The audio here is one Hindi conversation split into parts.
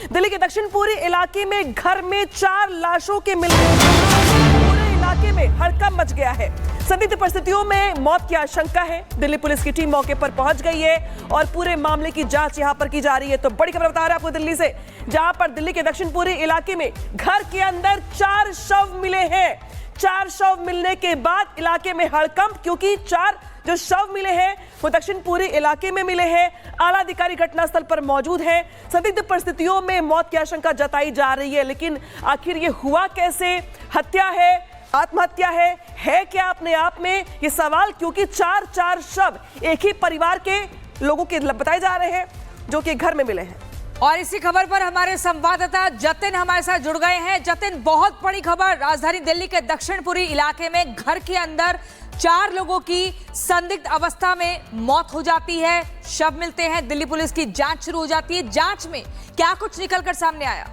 दिल्ली के दक्षिण पूर्वी इलाके में घर में 4 लाशों के मिलने पूरे इलाके में हड़कंप मच गया है। संदिग्ध परिस्थितियों में मौत की आशंका है। दिल्ली पुलिस की टीम मौके पर पहुंच गई है और पूरे मामले की जांच यहां पर की जा रही है। तो बड़ी खबर बता रहे हैं आपको दिल्ली से, जहां पर दिल्ली के दक्षिण पूर्वी इलाके में घर के अंदर 4 शव मिले हैं। 4 शव मिलने के बाद इलाके में हड़कंप, क्योंकि 4 जो शव मिले हैं वो दक्षिण पूर्वी इलाके में मिले हैं। आला अधिकारी घटनास्थल पर मौजूद हैं। संदिग्ध परिस्थितियों में मौत की आशंका जताई जा रही है, लेकिन आखिर ये हुआ कैसे? हत्या है, आत्महत्या है क्या अपने आप में ये सवाल, क्योंकि 4 शव एक ही परिवार के लोगों के बताए जा रहे हैं जो कि घर में मिले हैं। और इसी खबर पर हमारे संवाददाता जतिन हमारे साथ जुड़ गए हैं। जतिन, बहुत बड़ी खबर, राजधानी दिल्ली के दक्षिण पूर्वी इलाके में घर के अंदर 4 लोगों की संदिग्ध अवस्था में मौत हो जाती है। शव मिलते हैं, दिल्ली पुलिस की जांच शुरू हो जाती है। जांच में क्या कुछ निकलकर सामने आया?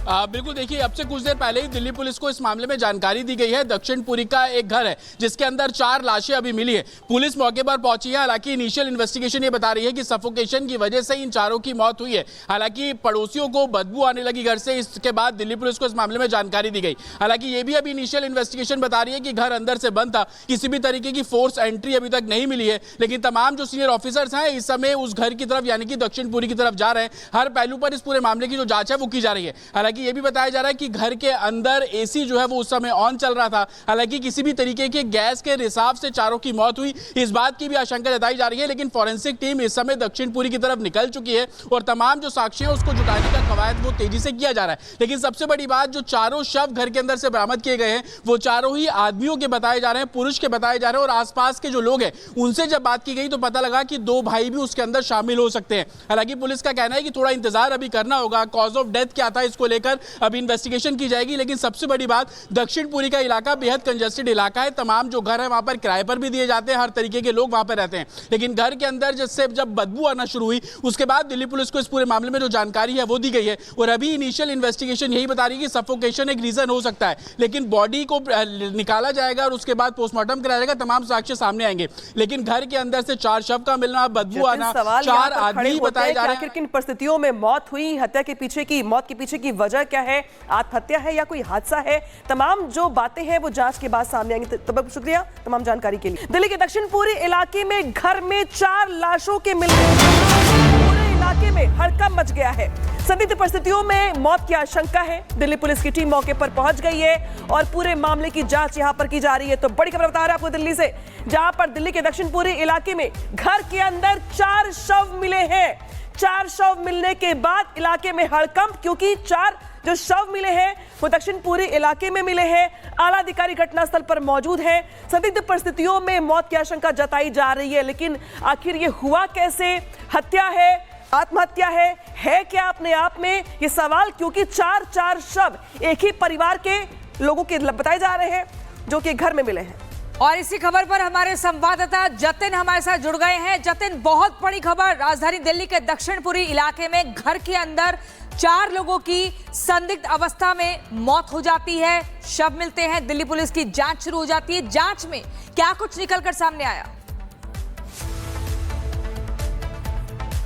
बिल्कुल, देखिए, अब से कुछ देर पहले ही दिल्ली पुलिस को इस मामले में जानकारी दी गई है। दक्षिण पुरी का एक घर है जिसके अंदर 4 लाशें अभी मिली है। पुलिस मौके पर पहुंची है। हालांकि इनिशियल इन्वेस्टिगेशन ये बता रही है कि सफोकेशन की वजह से इन 4 की मौत हुई है। हालांकि पड़ोसियों को बदबू आने लगी घर से, इसके बाद दिल्ली पुलिस को इस मामले में जानकारी दी गई। हालांकि ये भी अभी इनिशियल इन्वेस्टिगेशन बता रही है कि घर अंदर से बंद था, किसी भी तरीके की फोर्स एंट्री अभी तक नहीं मिली है। लेकिन तमाम जो सीनियर ऑफिसर्स हैं इस समय उस घर की तरफ यानी कि दक्षिण पुरी की तरफ जा रहे हैं। हर पहलू पर इस पूरे मामले की जो जांच है वो की जा रही है। हालांकि ये भी बताया जा रहा है कि घर के अंदर एसी जो है वो उस समय ऑन चल रहा था। हालांकि किसी भी तरीके के गैस के रिसाव से 4 की मौत हुई, इस बात की भी आशंका जताई जा रही है। लेकिन फॉरेंसिक टीम इस समय दक्षिण पुरी की तरफ निकल चुकी है और तमाम जो साक्ष्य है उसको जुटाने का कवायद वो तेजी से किया जा रहा है। लेकिन सबसे बड़ी बात, जो 4 शव घर के अंदर से बरामद किए गए हैं वो 4 ही आदमियों के बताए जा रहे हैं, पुरुष के बताए जा रहे हैं। और आसपास के जो लोग हैं उनसे जब बात की गई तो पता लगा कि 2 भाई भी उसके अंदर शामिल हो सकते हैं। हालांकि पुलिस का कहना है कि थोड़ा इंतजार अभी करना होगा, कॉज ऑफ डेथ क्या था इसको लेकर अभी इन्वेस्टिगेशन की जाएगी। लेकिन सबसे बड़ी बात, दक्षिण पुरी का इलाका बेहद कंजेस्टेड इलाका है। तमाम जो घर है वहां पर किराए पर भी दिए जाते हैं, हर तरीके के लोग वहां पर रहते हैं। लेकिन घर के अंदर जब बदबू आना शुरू हुई उसके बाद दिल्ली पुलिस को इस पूरे मामले में जो जानकारी है वो दी गई है। और अभी इनिशियल इन्वेस्टिगेशन यही बता रही है कि सफोकेशन एक रीजन हो सकता है, लेकिन बॉडी को निकाला जाएगा और उसके बाद पोस्टमार्टम कराया जाएगा, तमाम साक्ष्य सामने आएंगे। लेकिन घर के अंदर से 4 शव का मिलना, बदबू आना, 4 आदमी बताए जा रहे हैं। आखिर किन परिस्थितियों में मौत हुई? हत्या के पीछे की, मौत के पीछे की वजह क्या है? आत्महत्या है या कोई हादसा है? तमाम जो बातें हैं वो जांच के बाद सामने आएंगी। तब तक शुक्रिया तमाम जानकारी के लिए। दिल्ली के दक्षिण पूर्वी इलाके में घर में 4 लाशों के मिलने पूरे इलाके में हड़कंप मच गया है। संदिग्ध परिस्थितियों में मौत की आशंका है। दिल्ली पुलिस की टीम मौके पर पहुंच गई है और पूरे मामले की जांच यहां पर की जा रही है। तो बड़ी खबर बता रहे हैं आपको दिल्ली से, जहां पर दिल्ली के दक्षिण पूर्वी इलाके में घर के अंदर 4 शव मिले हैं। 4 शव मिलने के बाद इलाके में हड़कंप, क्योंकि 4 जो शव मिले हैं वो दक्षिण पूर्वी इलाके में मिले हैं। आला अधिकारी घटनास्थल पर मौजूद हैं। संदिग्ध परिस्थितियों में मौत की आशंका जताई जा रही है, लेकिन आखिर ये हुआ कैसे? हत्या है, आत्महत्या है क्या अपने आप में ये सवाल, क्योंकि 4 शव एक ही परिवार के लोगों के बताए जा रहे हैं जो कि घर में मिले हैं। और इसी खबर पर हमारे संवाददाता जतिन हमारे साथ जुड़ गए हैं। जतिन, बहुत बड़ी खबर, राजधानी दिल्ली के दक्षिण पूर्वी इलाके में घर के अंदर 4 लोगों की संदिग्ध अवस्था में मौत हो जाती है। शव मिलते हैं, दिल्ली पुलिस की जांच शुरू हो जाती है। जांच में क्या कुछ निकलकर सामने आया?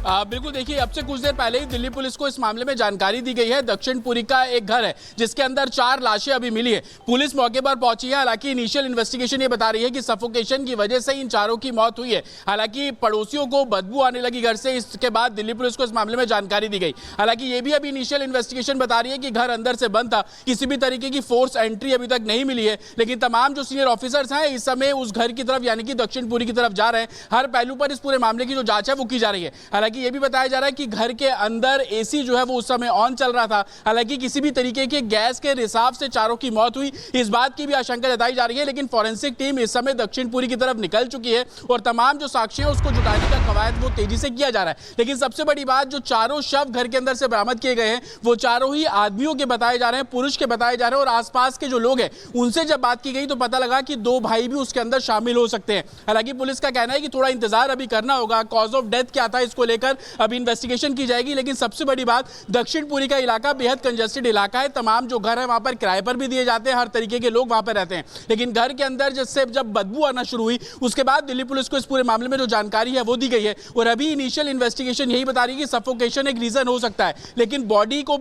बिल्कुल, देखिए, अब से कुछ देर पहले ही दिल्ली पुलिस को इस मामले में जानकारी दी गई है। दक्षिण पुरी का एक घर है जिसके अंदर 4 लाशें अभी मिली है। पुलिस मौके पर पहुंची है। हालांकि इनिशियल इन्वेस्टिगेशन ये बता रही है कि सफोकेशन की वजह से इन 4 की मौत हुई है। हालांकि पड़ोसियों को बदबू आने लगी घर से, इसके बाद दिल्ली पुलिस को इस मामले में जानकारी दी गई। हालांकि ये भी अभी इनिशियल इन्वेस्टिगेशन बता रही है कि घर अंदर से बंद था, किसी भी तरीके की फोर्स एंट्री अभी तक नहीं मिली है। लेकिन तमाम जो सीनियर ऑफिसर्स हैं इस समय उस घर की तरफ यानी कि दक्षिण पुरी की तरफ जा रहे हैं। हर पहलू पर इस पूरे मामले की जो जांच है वो की जा रही है। हालांकि ये भी बताया जा रहा है कि घर के अंदर एसी जो है वो उस समय ऑन चल रहा था। हालांकि किसी भी तरीके के गैस के रिसाव से 4 की मौत हुई, इस बात की भी आशंका जताई जा रही है। लेकिन फॉरेंसिक टीम इस समय दक्षिण पुरी की तरफ निकल चुकी है और तमाम जो साक्ष्य है उसको जुटाने का कवायद वो तेजी से किया जा रहा है। लेकिन सबसे बड़ी बात, जो 4 शव घर के अंदर से बरामद किए गए हैं वो 4 ही आदमियों के बताए जा रहे हैं, पुरुष के बताए जा रहे हैं। और आसपास के जो लोग हैं उनसे जब बात की गई तो पता लगा कि 2 भाई भी उसके अंदर शामिल हो सकते हैं। हालांकि पुलिस का कहना है कि थोड़ा इंतजार अभी करना होगा, कॉज ऑफ डेथ क्या था इसको लेकर लेकर अभी इन्वेस्टिगेशन की जाएगी। लेकिन सबसे बड़ी बात, दक्षिणपुरी का इलाका बेहद कंजेस्टेड इलाका है। तमाम जो घर है वहां पर किराए पर भी दिए जाते हैं, हर तरीके के लोग वहां पर रहते हैं। लेकिन घर के अंदर जब बदबू आना शुरू हुई, उसके बाद दिल्ली पुलिस को इस पूरे मामले में जो जानकारी है वो दी गई है। और अभी इनिशियल इन्वेस्टिगेशन यही बता रही है कि सफोकेशन एक रीजन हो सकता है, लेकिन बॉडी को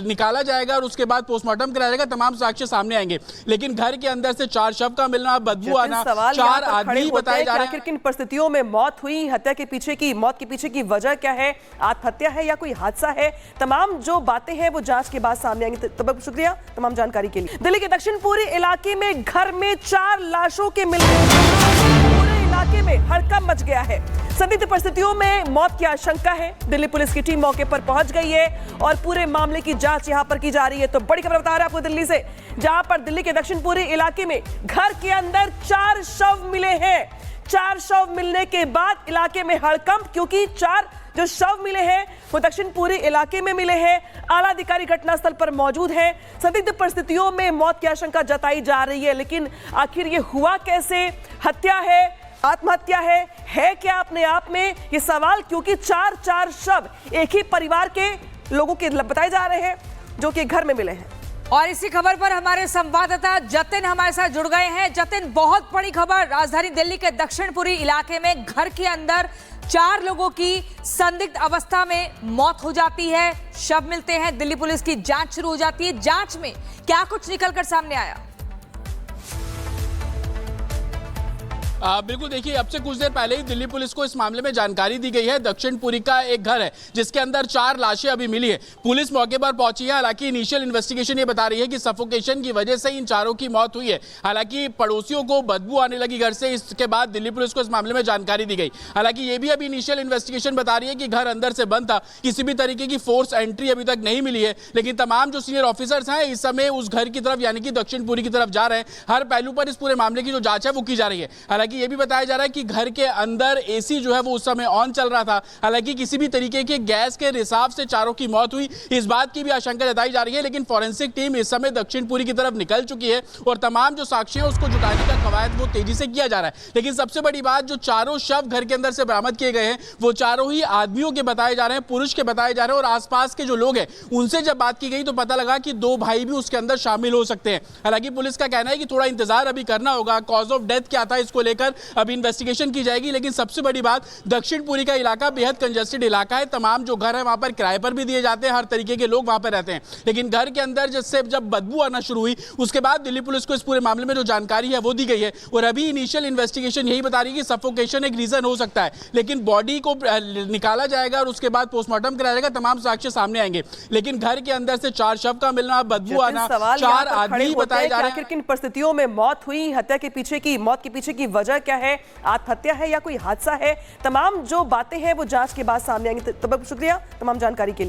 निकाला जाएगा और उसके बाद पोस्टमार्टम कराया जाएगा, तमाम साक्ष्य सामने आएंगे। लेकिन घर के अंदर से 4 शव का मिलना, बदबू आना, 4 आदमी बताए जा रहे हैं। आखिर किन परिस्थितियों में मौत हुई, हत्या के पीछे की मौत के पीछे की वजह क्या है, आत्महत्या है या कोई हादसा है, तमाम जो बातें हैं वो जांच के बाद सामने आएंगी। तब शुक्रिया तमाम जानकारी के लिए। दिल्ली के दक्षिणपुरी इलाके में घर में 4 लाशों के मिलने, पूरे इलाके में हड़कंप मच गया है। संदिग्ध परिस्थितियों में मौत की आशंका है। दिल्ली पुलिस की टीम मौके पर पहुंच गई है और पूरे मामले की जांच यहां पर की जा रही है। तो बड़ी खबर बता रहे हैं आपको दिल्ली से, जहां पर दिल्ली के दक्षिणपुरी इलाके में घर के अंदर 4 शव मिले हैं। 4 शव मिलने के बाद इलाके में हड़कंप, क्योंकि 4 जो शव मिले हैं वो दक्षिणपुरी इलाके में मिले हैं। आला अधिकारी घटनास्थल पर मौजूद हैं। संदिग्ध परिस्थितियों में मौत की आशंका जताई जा रही है, लेकिन आखिर ये हुआ कैसे, हत्या है, आत्महत्या है क्या अपने आप में ये सवाल, क्योंकि 4 शव एक ही परिवार के लोगों के बताए जा रहे हैं जो कि घर में मिले हैं। और इसी खबर पर हमारे संवाददाता जतिन हमारे साथ जुड़ गए हैं। जतिन, बहुत बड़ी खबर, राजधानी दिल्ली के दक्षिणपुरी इलाके में घर के अंदर 4 लोगों की संदिग्ध अवस्था में मौत हो जाती है, शव मिलते हैं, दिल्ली पुलिस की जांच शुरू हो जाती है। जांच में क्या कुछ निकलकर सामने आया? बिल्कुल, देखिए, अब से कुछ देर पहले ही दिल्ली पुलिस को इस मामले में जानकारी दी गई है। दक्षिणपुरी का एक घर है जिसके अंदर 4 लाशें अभी मिली है। पुलिस मौके पर पहुंची है। हालांकि इनिशियल इन्वेस्टिगेशन ये बता रही है कि सफोकेशन की वजह से इन 4 की मौत हुई है। हालांकि पड़ोसियों को बदबू आने लगी घर से, इसके बाद दिल्ली पुलिस को इस मामले में जानकारी दी गई। हालांकि ये भी अभी इनिशियल इन्वेस्टिगेशन बता रही है कि घर अंदर से बंद था, किसी भी तरीके की फोर्स एंट्री अभी तक नहीं मिली है। लेकिन तमाम जो सीनियर ऑफिसर्स हैं इस समय उस घर की तरफ यानी कि दक्षिणपुरी की तरफ जा रहे हैं। हर पहलू पर इस पूरे मामले की जो जांच है वो की जा रही है। हालांकि ये भी बताया जा रहा है कि घर के अंदर एसी जो है वो उस समय ऑन चल रहा था। हालांकि किसी भी तरीके के गैस के रिसाव से 4 की मौत हुई, इस बात की भी आशंका जताई जा रही है। लेकिन फॉरेंसिक टीम इस समय दक्षिणपुरी की तरफ निकल चुकी है और तमाम जो साक्ष्य है उसको जुटाने का कवायद वो तेजी से किया जा रहा है। लेकिन सबसे बड़ी बात, जो 4 शव घर के अंदर से बरामद किए गए हैं वो 4 ही आदमियों के बताए जा रहे हैं, पुरुष के बताए जा रहे हैं। और आसपास के जो लोग हैं उनसे जब बात की गई तो पता लगा कि 2 भाई भी उसके अंदर शामिल हो सकते हैं। हालांकि पुलिस का कहना है कि थोड़ा इंतजार अभी करना होगा, कॉज ऑफ डेथ क्या था इसको लेकर अभी इन्वेस्टिगेशन की जाएगी। लेकिन सबसे बड़ी बात, दक्षिणपुरी का इलाका बेहद कंजेस्टेड इलाका है। तमाम जो घर है वहां पर किराए पर भी दिए जाते हैं, हर तरीके के लोग वहां पर रहते हैं। लेकिन घर के अंदर जब बदबू आना शुरू हुई, उसके बाद दिल्ली पुलिस को इस पूरे मामले में जो जानकारी है वो दी गई है। और अभी इनिशियल इन्वेस्टिगेशन यही बता रही है कि सफोकेशन एक रीजन हो सकता है, लेकिन बॉडी को निकाला जाएगा और उसके बाद पोस्टमार्टम कराया जाएगा, तमाम साक्ष्य सामने आएंगे। लेकिन घर के अंदर से 4 शव का मिलना, बदबू आना, 4 आदमी बताए जा रहे हैं। आखिर किन परिस्थितियों में मौत हुई, हत्या के पीछे की मौत के पीछे की वजह क्या है, आत्महत्या है या कोई हादसा है, तमाम जो बातें हैं वो जांच के बाद सामने आएंगी। तब शुक्रिया तमाम जानकारी के लिए।